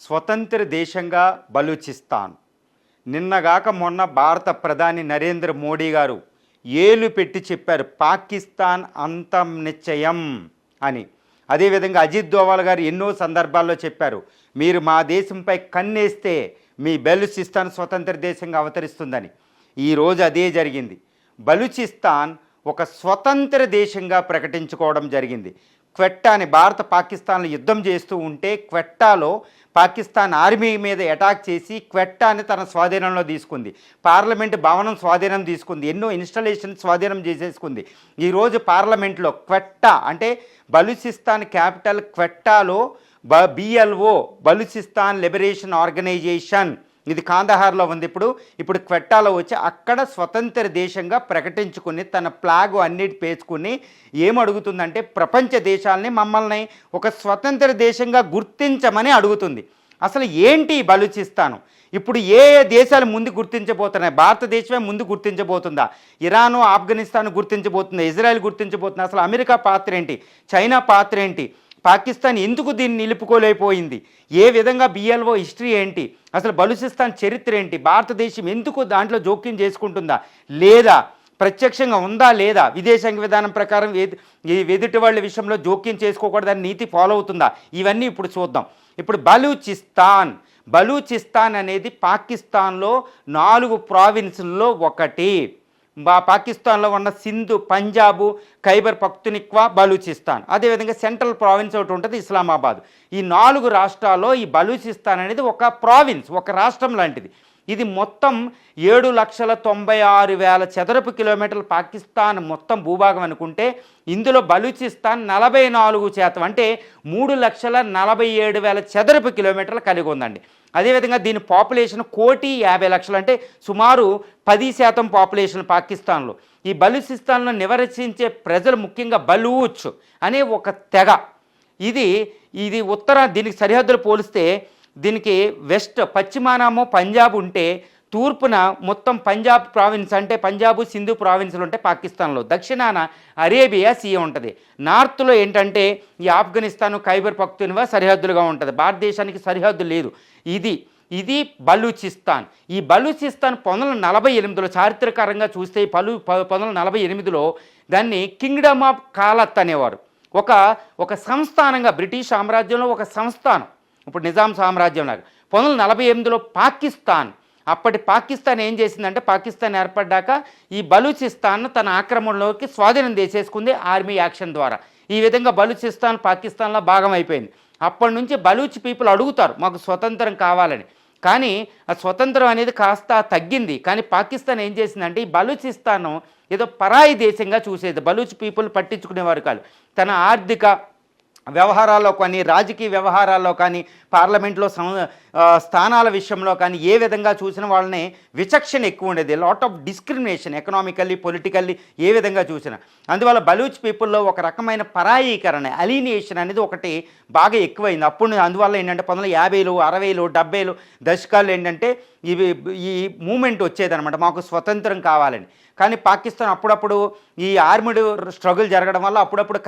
స్వతంత్ర దేశంగా బలూచిస్తాన్. నిన్నగాక మొన్న భారత ప్రధాని నరేంద్ర మోడీ గారు ఏలు పెట్టి చెప్పారు పాకిస్తాన్ అంతం నిశ్చయం అని. అదేవిధంగా అజిత్ దోవల్ గారు ఎన్నో సందర్భాల్లో చెప్పారు, మీరు మా దేశంపై కన్నేస్తే మీ బలూచిస్తాన్ స్వతంత్ర దేశంగా అవతరిస్తుందని. ఈరోజు అదే జరిగింది. బలూచిస్తాన్ ఒక స్వతంత్ర దేశంగా ప్రకటించుకోవడం జరిగింది. క్వెట్టాని భారత పాకిస్తాన్లో యుద్ధం చేస్తూ ఉంటే క్వెట్టాలో పాకిస్తాన్ ఆర్మీ మీద అటాక్ చేసి క్వెట్టాని తన స్వాధీనంలో తీసుకుంది. పార్లమెంటు భవనం స్వాధీనం తీసుకుంది. ఎన్నో ఇన్స్టాలేషన్ స్వాధీనం చేసేసుకుంది. ఈరోజు పార్లమెంట్లో క్వెట్టా అంటే బలూచిస్తాన్ క్యాపిటల్ క్వెట్టాలో బిఎల్ఓ బలూచిస్తాన్ లిబరేషన్ ఆర్గనైజేషన్ ఇది కాందహార్లో ఉంది. ఇప్పుడు క్వెట్టాలో వచ్చి అక్కడ స్వతంత్ర దేశంగా ప్రకటించుకుని తన ఫ్లాగ్ అన్నిటి పేర్చుకుని ఏమడుగుతుందంటే ప్రపంచ దేశాలని మమ్మల్ని ఒక స్వతంత్ర దేశంగా గుర్తించమని అడుగుతుంది. అసలు ఏంటి బలూచిస్తాను? ఇప్పుడు ఏ దేశాలు ముందు గుర్తించబోతున్నాయి? భారతదేశమే ముందు గుర్తించబోతుందా? ఇరాను ఆఫ్ఘనిస్తాన్ గుర్తించబోతుందా? ఇజ్రాయెల్ గుర్తించబోతుందా? అసలు అమెరికా పాత్ర ఏంటి? చైనా పాత్ర ఏంటి? పాకిస్తాన్ ఎందుకు దీన్ని నిలుపుకోలేకపోయింది? ఏ విధంగా బిఎల్ఓ హిస్టరీ ఏంటి? అసలు బలూచిస్తాన్ చరిత్ర ఏంటి? భారతదేశం ఎందుకు దాంట్లో జోక్యం చేసుకుంటుందా లేదా? ప్రత్యక్షంగా ఉందా లేదా? విదేశాంగ విధానం ప్రకారం ఈ ఎదుటి వాళ్ళ విషయంలో జోక్యం చేసుకోకూడదని నీతి ఫాలో అవుతుందా? ఇవన్నీ ఇప్పుడు చూద్దాం. ఇప్పుడు బలూచిస్తాన్ అనేది పాకిస్తాన్లో 4 ప్రావిన్సుల్లో ఒకటి. పాకిస్తాన్లో ఉన్న సింధు, పంజాబు, ఖైబర్ పఖ్తూన్ఖ్వా, బలూచిస్తాన్, అదేవిధంగా సెంట్రల్ ప్రావిన్స్ ఒకటి ఉంటుంది ఇస్లామాబాద్. ఈ 4 రాష్ట్రాల్లో ఈ బలూచిస్తాన్ అనేది ఒక ప్రావిన్స్, ఒక రాష్ట్రం లాంటిది. ఇది మొత్తం 7,96,000 చదరపు కిలోమీటర్లు పాకిస్తాన్ మొత్తం భూభాగం అనుకుంటే ఇందులో బలూచిస్తాన్ 44% అంటే 3,47,000 చదరపు కిలోమీటర్లు కలిగి ఉందండి. అదేవిధంగా దీని పాపులేషన్ 1,50,00,000 అంటే సుమారు 10% పాపులేషన్ పాకిస్తాన్లో. ఈ బలూచిస్తాన్లో నివసించే ప్రజలు ముఖ్యంగా బలూచ్ అనే ఒక తెగ. ఇది ఉత్తర దీనికి సరిహద్దులు పోలిస్తే దీనికి వెస్ట్ పశ్చిమానేమో పంజాబ్ ఉంటే తూర్పున మొత్తం పంజాబ్ ప్రావిన్స్ అంటే పంజాబు సింధు ప్రావిన్సులు ఉంటాయి పాకిస్తాన్లో. దక్షిణాన అరేబియా సీ ఉంటుంది. నార్త్లో ఏంటంటే ఈ ఆఫ్ఘనిస్తాన్, ఖైబర్ పఖ్తూన్ఖ్వా సరిహద్దులుగా ఉంటుంది. భారతదేశానికి సరిహద్దు లేదు. ఇది బలూచిస్తాన్. ఈ బలూచిస్తాన్ 1948లో చారిత్రకరంగా చూస్తే 1948లో దాన్ని కింగ్డమ్ ఆఫ్ కాలత్ అనేవారు. ఒక సంస్థానంగా బ్రిటిష్ సామ్రాజ్యంలో ఒక సంస్థానం. ఇప్పుడు నిజాం సామ్రాజ్యం లాగా 1948లో అప్పటి పాకిస్తాన్ ఏం చేసిందంటే పాకిస్తాన్ ఏర్పడ్డాక ఈ బలూచిస్తాన్ను తన ఆక్రమణలోకి స్వాధీనం చేసేసుకుంది ఆర్మీ యాక్షన్ ద్వారా. ఈ విధంగా బలూచిస్తాన్ పాకిస్తాన్లో భాగం అయిపోయింది. అప్పటి నుంచి బలూచ్ పీపుల్ అడుగుతారు మాకు స్వతంత్రం కావాలని. కానీ ఆ స్వతంత్రం అనేది కాస్త తగ్గింది. కానీ పాకిస్తాన్ ఏం చేసిందంటే ఈ బలూచిస్తాన్ ఏదో పరాయి దేశంగా చూసేది. బలూచ్ పీపుల్ పట్టించుకునేవారు కాదు. తన ఆర్థిక వ్యవహారాల్లో కానీ, రాజకీయ వ్యవహారాల్లో కానీ, పార్లమెంట్లో స్థానాల విషయంలో కానీ ఏ విధంగా చూసిన వాళ్ళని విచక్షణ ఎక్కువ ఉండేది. Lot of discrimination economically, politically ఏ విధంగా చూసినా. అందువల్ల బలూచ్ పీపుల్లో ఒక రకమైన పరాయీకరణ, అలీనియేషన్ అనేది ఒకటి బాగా ఎక్కువైంది. అందువల్ల ఏంటంటే 1950, 60, 70 దశకాలు ఏంటంటే ఈ మూమెంట్ వచ్చేదనమాట మాకు స్వతంత్రం కావాలని. కానీ పాకిస్తాన్ అప్పుడప్పుడు ఈ ఆర్మీడ్ స్ట్రగుల్ జరగడం వల్ల అప్పుడప్పుడు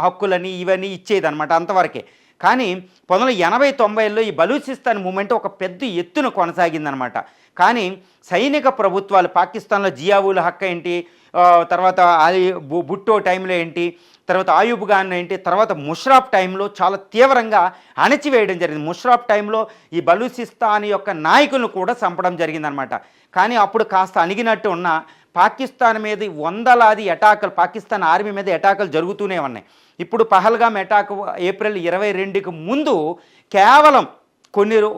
హక్కులని ఇవన్నీ ఇచ్చేదనమాట, అంతవరకే. కానీ 1980, 90లో ఈ బలూచిస్తాన్ మూమెంట్ ఒక పెద్ద ఎత్తున కొనసాగిందనమాట. కానీ సైనిక ప్రభుత్వాలు పాకిస్తాన్లో జియావుల్ హక్ ఏంటి, తర్వాత భుట్టో టైంలో ఏంటి, తర్వాత ఆయూబ్ ఖాన్ ఏంటి, తర్వాత ముషర్రఫ్ టైంలో చాలా తీవ్రంగా అణచివేయడం జరిగింది. ముషర్రఫ్ టైంలో ఈ బలూచిస్తాన్ యొక్క నాయకులను కూడా చంపడం జరిగిందనమాట. కానీ అప్పుడు కాస్త అణిగినట్టు ఉన్న పాకిస్తాన్ మీద వందలాది అటాకులు, పాకిస్తాన్ ఆర్మీ మీద అటాకులు జరుగుతూనే ఉన్నాయి. ఇప్పుడు పహల్గామ్ అటాక్ ఏప్రిల్ 22కి ముందు కేవలం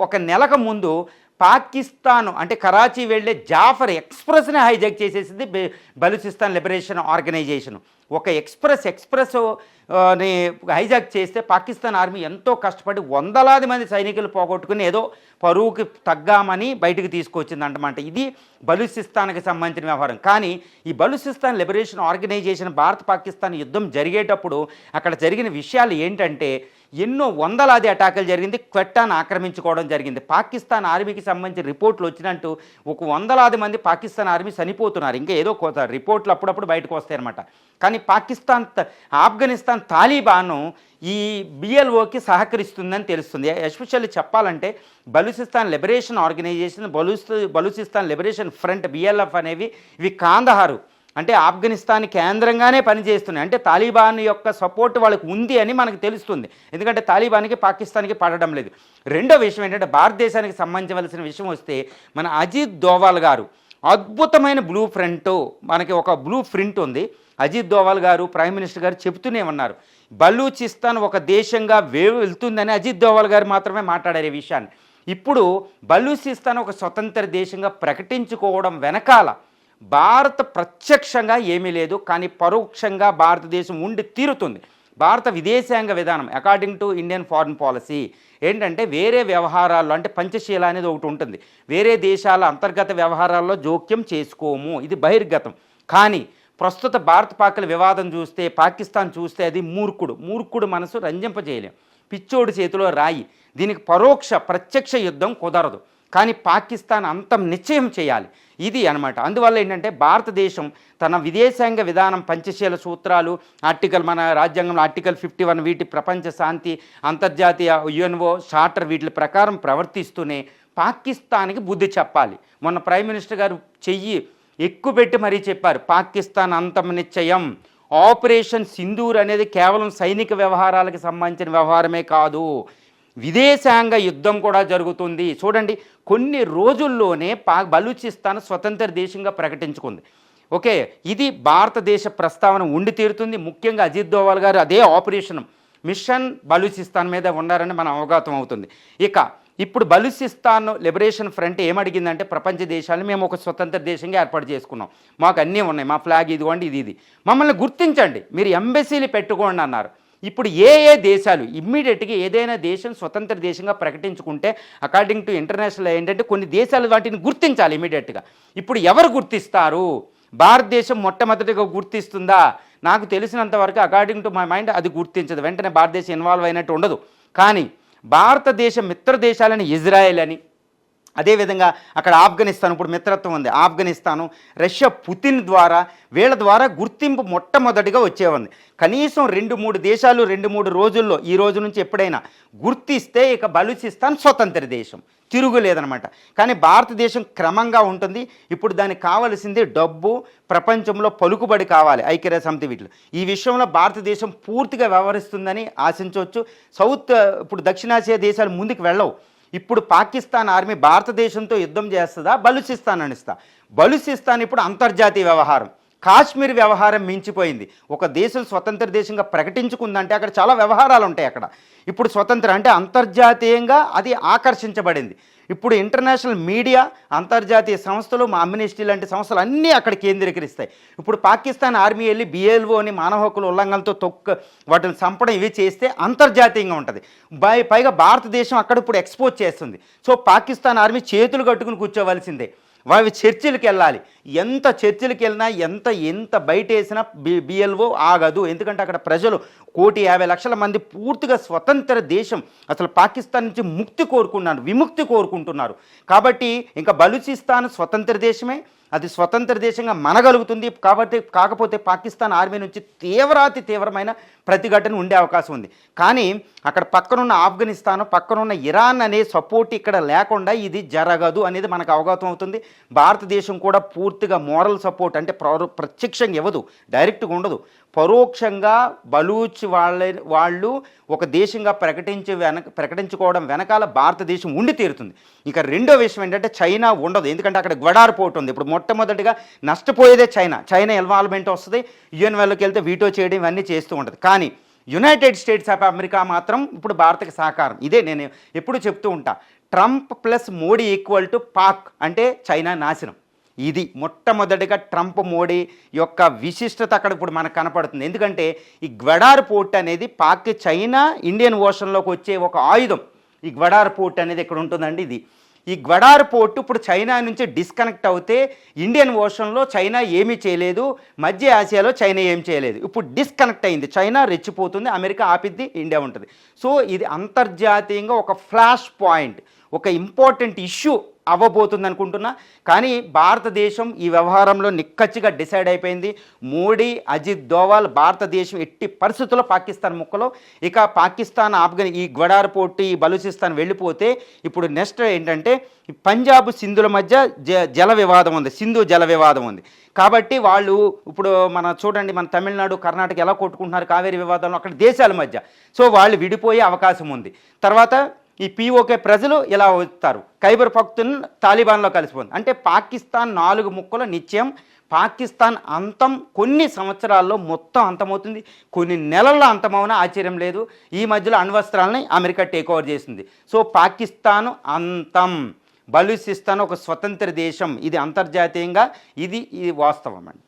ఒక నెలకు ముందు పాకిస్తాన్ అంటే కరాచీ వెళ్ళే జాఫర్ ఎక్స్ప్రెస్ని హైజాక్ చేసేసింది బలూచిస్తాన్ లిబరేషన్ ఆర్గనైజేషన్. ఒక ఎక్స్ప్రెస్ని హైజాక్ చేస్తే పాకిస్తాన్ ఆర్మీ ఎంతో కష్టపడి వందలాది మంది సైనికులు పోగొట్టుకుని ఏదో పరువుకి తగ్గామని బయటకు తీసుకొచ్చింది అంటమాట. ఇది బలూచిస్తాన్కి సంబంధించిన వ్యవహారం. కానీ ఈ బలూచిస్తాన్ లిబరేషన్ ఆర్గనైజేషన్ భారత్ పాకిస్తాన్ యుద్ధం జరిగేటప్పుడు అక్కడ జరిగిన విషయాలు ఏంటంటే ఎన్నో వందలాది అటాకులు జరిగింది, క్వెట్టాను ఆక్రమించుకోవడం జరిగింది. పాకిస్తాన్ ఆర్మీకి సంబంధించిన రిపోర్ట్లు వచ్చినట్టు ఒక వందలాది మంది పాకిస్తాన్ ఆర్మీ చనిపోతున్నారు. ఇంకా ఏదో కొత్త రిపోర్ట్లు అప్పుడప్పుడు బయటకు వస్తాయన్నమాట. కానీ ఆఫ్ఘనిస్తాన్ తాలిబాను ఈ బిఎల్ఓకి సహకరిస్తుందని తెలుస్తుంది. ఎస్పెషల్లీ చెప్పాలంటే Balochistan liberation organisation, Balochistan liberation front BLF అనేవి ఇవి కాందహారు అంటే ఆఫ్ఘనిస్తాన్ కేంద్రంగానే పనిచేస్తున్నాయి. అంటే తాలిబాన్ యొక్క సపోర్ట్ వాళ్ళకి ఉంది అని మనకు తెలుస్తుంది. ఎందుకంటే తాలిబాన్కి పాకిస్తాన్కి పడడం లేదు. రెండో విషయం ఏంటంటే భారతదేశానికి సంబంధించవలసిన విషయం వస్తే మన అజిత్ దోవాల్ గారు అద్భుతమైన మనకి ఒక బ్లూ ప్రింట్ ఉంది. అజిత్ దోవాల్ గారు ప్రైమ్ మినిస్టర్ గారు చెబుతూనే ఉన్నారు, బలూచిస్తాన్ ఒక దేశంగా వెళ్తుందని అజిత్ దోవాల్ గారు మాత్రమే మాట్లాడారు ఈ విషయాన్ని. ఇప్పుడు బలూచిస్తాన్ ఒక స్వతంత్ర దేశంగా ప్రకటించుకోవడం వెనకాల భారత ప్రత్యక్షంగా ఏమీ లేదు, కానీ పరోక్షంగా భారతదేశం ఉండి తీరుతుంది. భారత విదేశాంగ విధానం according to Indian foreign policy ఏంటంటే వేరే వ్యవహారాల్లో అంటే పంచశీల అనేది ఒకటి ఉంటుంది, వేరే దేశాల అంతర్గత వ్యవహారాల్లో జోక్యం చేసుకోము, ఇది బహిర్గతం. కానీ ప్రస్తుత భారత పాకిస్తాన్ వివాదం చూస్తే, పాకిస్తాన్ చూస్తే అది మూర్ఖుడు మనసు రంజింపజేయలేం, పిచ్చోడి చేతిలో రాయి. దీనికి ప్రత్యక్ష యుద్ధం కుదరదు, కానీ పాకిస్తాన్ అంతం నిశ్చయం చేయాలి, ఇది అనమాట. అందువల్ల ఏంటంటే భారతదేశం తన విదేశాంగ విధానం పంచశీల సూత్రాలు, మన రాజ్యాంగంలో ఆర్టికల్ 51 వీటి ప్రపంచ శాంతి, అంతర్జాతీయ యుఎన్ఓ చార్టర్ వీటి ప్రకారం ప్రవర్తిస్తూనే పాకిస్తాన్కి బుద్ధి చెప్పాలి. మొన్న ప్రైమ్ మినిస్టర్ గారు చెయ్యి ఎక్కుపెట్టి మరీ చెప్పారు, పాకిస్తాన్ అంతం నిశ్చయం. ఆపరేషన్ సింధూర్ అనేది కేవలం సైనిక వ్యవహారాలకు సంబంధించిన వ్యవహారమే కాదు, విదేశాంగ యుద్ధం కూడా జరుగుతుంది. చూడండి, కొన్ని రోజుల్లోనే బలూచిస్తాన్ స్వతంత్ర దేశంగా ప్రకటించుకుంది. ఓకే, ఇది భారతదేశ ప్రస్తావన ఉండి తీరుతుంది. ముఖ్యంగా అజిత్ దోవాల్ గారు అదే ఆపరేషన్ మిషన్ బలూచిస్తాన్ మీద ఉన్నారని మనం అవగతం అవుతుంది. ఇప్పుడు బలూచిస్తాన్ లిబరేషన్ ఫ్రంట్ ఏమడిగిందంటే ప్రపంచ దేశాలను మేము ఒక స్వతంత్ర దేశంగా ఏర్పాటు చేసుకున్నాం, మాకు అన్నీ ఉన్నాయి, మా ఫ్లాగ్ ఇదిగోండి, ఇది మమ్మల్ని గుర్తించండి, మీరు ఎంబసీలు పెట్టుకోండి అన్నారు. ఇప్పుడు ఏ దేశాలు ఇమ్మీడియట్గా ఏదైనా దేశం స్వతంత్ర దేశంగా ప్రకటించుకుంటే అకార్డింగ్ టు ఇంటర్నేషనల్ ఏంటంటే కొన్ని దేశాలు వాటిని గుర్తించాలి ఇమ్మీడియట్గా. ఇప్పుడు ఎవరు గుర్తిస్తారు? భారతదేశం మొట్టమొదటిగా గుర్తిస్తుందా? నాకు తెలిసినంతవరకు అకార్డింగ్ టు మై మైండ్ అది గుర్తించదు, వెంటనే భారతదేశం ఇన్వాల్వ్ అయినట్టు ఉండదు. కానీ భారతదేశ మిత్ర దేశాలని ఇజ్రాయెల్ అని, అదేవిధంగా అక్కడ ఆఫ్ఘనిస్తాన్ ఇప్పుడు మిత్రత్వం ఉంది, ఆఫ్ఘనిస్తాను, రష్యా పుతిన్ వీళ్ళ ద్వారా గుర్తింపు మొట్టమొదటిగా వచ్చే ఉంది. కనీసం 2-3 దేశాలు 2-3 రోజుల్లో ఈ రోజు నుంచి ఎప్పుడైనా గుర్తిస్తే ఇక బలూచిస్తాన్ స్వతంత్ర దేశం, తిరుగులేదనమాట. కానీ భారతదేశం క్రమంగా ఉంటుంది. ఇప్పుడు దానికి కావాల్సింది డబ్బు, ప్రపంచంలో పలుకుబడి కావాలి, ఐక్యరాజ్య సమితి వీటిలో. ఈ విషయంలో భారతదేశం పూర్తిగా వ్యవహరిస్తుందని ఆశించవచ్చు. ఇప్పుడు దక్షిణాసియా దేశాలు ముందుకు వెళ్ళవు. ఇప్పుడు పాకిస్తాన్ ఆర్మీ భారతదేశంతో యుద్ధం చేస్తుందా, బలూచిస్తాన్ అనిస్తా? బలూచిస్తాన్ ఇప్పుడు అంతర్జాతీయ వ్యవహారం, కాశ్మీర్ వ్యవహారం మించిపోయింది. ఒక దేశం స్వతంత్ర దేశంగా ప్రకటించుకుందంటే అక్కడ చాలా వ్యవహారాలు ఉంటాయి. అక్కడ ఇప్పుడు స్వతంత్ర అంటే అంతర్జాతీయంగా అది ఆకర్షించబడింది. ఇప్పుడు ఇంటర్నేషనల్ మీడియా, అంతర్జాతీయ సంస్థలు, అమ్నెస్టీ లాంటి సంస్థలు అన్నీ అక్కడ కేంద్రీకరిస్తాయి. ఇప్పుడు పాకిస్తాన్ ఆర్మీ వెళ్ళి బిఎల్ఓని మానవ హక్కుల ఉల్లంఘనలతో వాటిని చంపడం ఇవి చేస్తే అంతర్జాతీయంగా ఉంటుంది. పైగా భారతదేశం అక్కడ ఇప్పుడు ఎక్స్పోజ్ చేస్తుంది. సో పాకిస్తాన్ ఆర్మీ చేతులు కట్టుకుని కూర్చోవలసిందే. వావి చర్చలకు వెళ్ళాలి, ఎంత చర్చలకు వెళ్ళినా ఎంత బయట వేసినా బిఎల్ఓ ఆగదు. ఎందుకంటే అక్కడ ప్రజలు 1,50,00,000 మంది పూర్తిగా స్వతంత్ర దేశం, అసలు పాకిస్తాన్ నుంచి విముక్తి కోరుకుంటున్నారు. కాబట్టి ఇంకా బలూచిస్తాన్ స్వతంత్ర దేశమే, అది స్వతంత్ర దేశంగా మనగలుగుతుంది. కాకపోతే పాకిస్తాన్ ఆర్మీ నుంచి తీవ్రమైన ప్రతిఘటన ఉండే అవకాశం ఉంది. కానీ అక్కడ పక్కనున్న ఆఫ్ఘనిస్తాన్, పక్కనున్న ఇరాన్ అనే సపోర్ట్ ఇక్కడ లేకుండా ఇది జరగదు అనేది మనకు అవగతం అవుతుంది. భారతదేశం కూడా పూర్తిగా మోరల్ సపోర్ట్ అంటే ప్రత్యక్షంగా ఇవ్వదు, డైరెక్ట్గా ఉండదు, పరోక్షంగా బలూచ్ వాళ్ళు ఒక దేశంగా ప్రకటించుకోవడం వెనకాల భారతదేశం ఉండి తీరుతుంది. ఇక రెండో విషయం ఏంటంటే చైనా ఉండదు, ఎందుకంటే అక్కడ గ్వడార్ పోర్ట్ ఉంది. ఇప్పుడు మొట్టమొదటిగా నష్టపోయేదే చైనా ఇన్వాల్వ్మెంట్ వస్తుంది, యుఎన్ వాళ్ళకి వెళ్తే వీటో చేయడం ఇవన్నీ చేస్తూ ఉంటుంది. కానీ యునైటెడ్ స్టేట్స్ ఆఫ్ అమెరికా మాత్రం ఇప్పుడు భారత్కి సహకారం. ఇదే నేను ఎప్పుడు చెప్తూ ఉంటా, Trump plus Modi equal to Pak అంటే చైనా నాశనం. ఇది మొట్టమొదటిగా ట్రంప్ మోడీ యొక్క విశిష్టత అక్కడ ఇప్పుడు మనకు కనపడుతుంది. ఎందుకంటే ఈ గ్వడార్ పోర్ట్ అనేది చైనా ఇండియన్ ఓషన్లోకి వచ్చే ఒక ఆయుధం. ఈ గ్వడార్ పోర్ట్ అనేది ఇక్కడ ఉంటుందండి. ఈ గ్వడార్ పోర్టు ఇప్పుడు చైనా నుంచి డిస్కనెక్ట్ అవుతే ఇండియన్ ఓషన్లో చైనా ఏమీ చేయలేదు, మధ్య ఆసియాలో చైనా ఏం చేయలేదు. ఇప్పుడు డిస్కనెక్ట్ అయింది, చైనా రెచ్చిపోతుంది, అమెరికా ఆపిద్ది, ఇండియా ఉంటుంది. సో ఇది అంతర్జాతీయంగా ఒక ఫ్లాష్ పాయింట్, ఒక ఇంపార్టెంట్ ఇష్యూ అవ్వబోతుంది అనుకుంటున్నా. కానీ భారతదేశం ఈ వ్యవహారంలో నిక్కచ్చిగా డిసైడ్ అయిపోయింది. మోడీ, అజిత్ దోవాల్ భారతదేశం ఎట్టి పరిస్థితుల్లో పాకిస్తాన్ ముక్కలో, ఇక పాకిస్తాన్ ఈ గ్వడార్ పోర్టు, ఈ బలూచిస్తాన్ వెళ్ళిపోతే ఇప్పుడు నెక్స్ట్ ఏంటంటే పంజాబ్ సింధుల మధ్య జల వివాదం ఉంది, సింధు జల వివాదం ఉంది. కాబట్టి వాళ్ళు ఇప్పుడు చూడండి, మన తమిళనాడు, కర్ణాటక ఎలా కొట్టుకుంటున్నారు కావేరీ వివాదంలో, అక్కడ దేశాల మధ్య. సో వాళ్ళు విడిపోయే అవకాశం ఉంది. తర్వాత ఈ పీఓకే ప్రజలు ఇలా వస్తారు, ఖైబర్ పఖ్తూన్ఖ్వా తాలిబాన్లో కలిసిపోతుంది. అంటే పాకిస్తాన్ 4 ముక్కల నిత్యం, పాకిస్తాన్ అంతం కొన్ని సంవత్సరాల్లో మొత్తం అంతమవుతుంది, కొన్ని నెలల్లో అంతమవునా ఆశ్చర్యం లేదు. ఈ మధ్యలో అణ్వస్త్రాలని అమెరికా టేక్ ఓవర్ చేసింది. సో పాకిస్తాన్ అంతం, బలూచిస్తాన్ ఒక స్వతంత్ర దేశం, ఇది అంతర్జాతీయంగా ఇది వాస్తవం అండి.